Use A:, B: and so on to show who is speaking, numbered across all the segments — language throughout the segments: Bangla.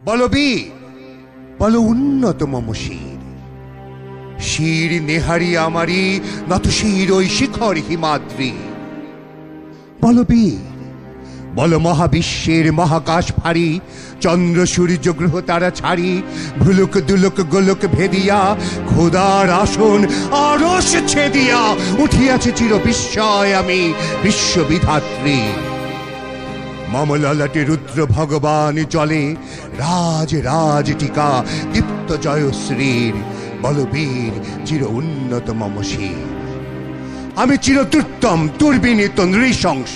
A: বলো বীর, বলো উন্নত মম শির। শির নেহারি আমারি নত শির ওই শিখর হিমাদ্রি। বলো বীর, বলো মহাবিশ্বের মহাকাশ ফাড়ি, চন্দ্র সূর্য গ্রহ তারা ছাড়ি, ভুলুক দুলুক গোলক ভেদিয়া খোদার আসন আরশ ছেদিয়া উঠিয়াছে চির বিস্ময় আমি বিশ্ববিধাত্রী। মম ললাটে রুদ্র ভগবান জলে রাজ রাজ টিকা দীপ্ত জয়শ্রীর। বলবীর চির উন্নত মম শির। আমি চিরদুত্তম দুর্বিনীত নৃশংস,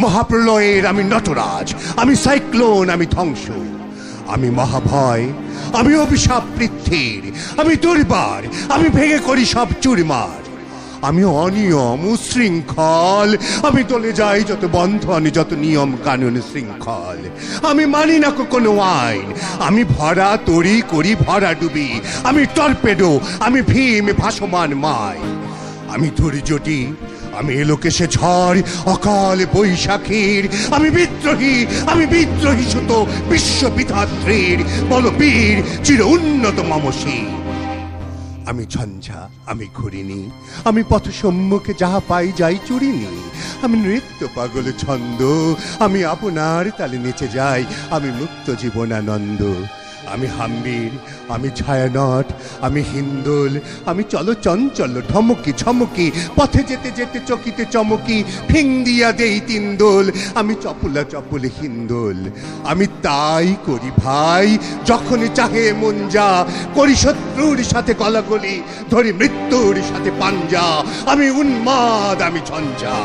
A: মহাপ্রলয়ের আমি নটরাজ, আমি সাইক্লোন, আমি ধ্বংস, আমি মহাভয়, আমি অভিশাপ পৃথ্বীর, আমি দুর্বার, আমি ভেঙে করি সব চুরমার। আমি অনিয়ম উশৃঙ্খল, আমি চলে যাই যত বন্ধন যত নিয়ম কানুন শৃঙ্খল। আমি মানি না কোনো আইন, আমি ভরা তরি করি ভরা ডুবি, আমি টর্পেডো, আমি ভীম ভাসমান মাই। আমি ধৈর্যটি, আমি এলোকেশে ঝড় অকাল বৈশাখীর, আমি বিদ্রোহী, আমি বিদ্রোহী সুত বিশ্ববিধাত্রীর। বল বীর চির উন্নত মম শির। আমি ঝঞ্ঝা, আমি ঘুরিনি, আমি পথ সম্মুখে যাহা পাই যাই চুরিনি। আমি নৃত্য পাগল ছন্দ, আমি আপনার তালে নেচে যাই, আমি মুক্ত জীবনানন্দ। আমি হাম্বির, আমি ছায়ানট, আমি হিন্দোল, আমি চলো চঞ্চল ঢমকি ঝমকি, পথে যেতে যেতে চকিতে চমকি ফিং দিয়া দেই তিনদোল। আমি চপলা চপলে হিন্দোল, আমি তাই করি ভাই যখনই চাহে মন যা, করি শত্রুর সাথে কলাকলি, ধরি মৃত্যুর সাথে পাঞ্জা। আমি উন্মাদ, আমি ঝঞ্ঝা।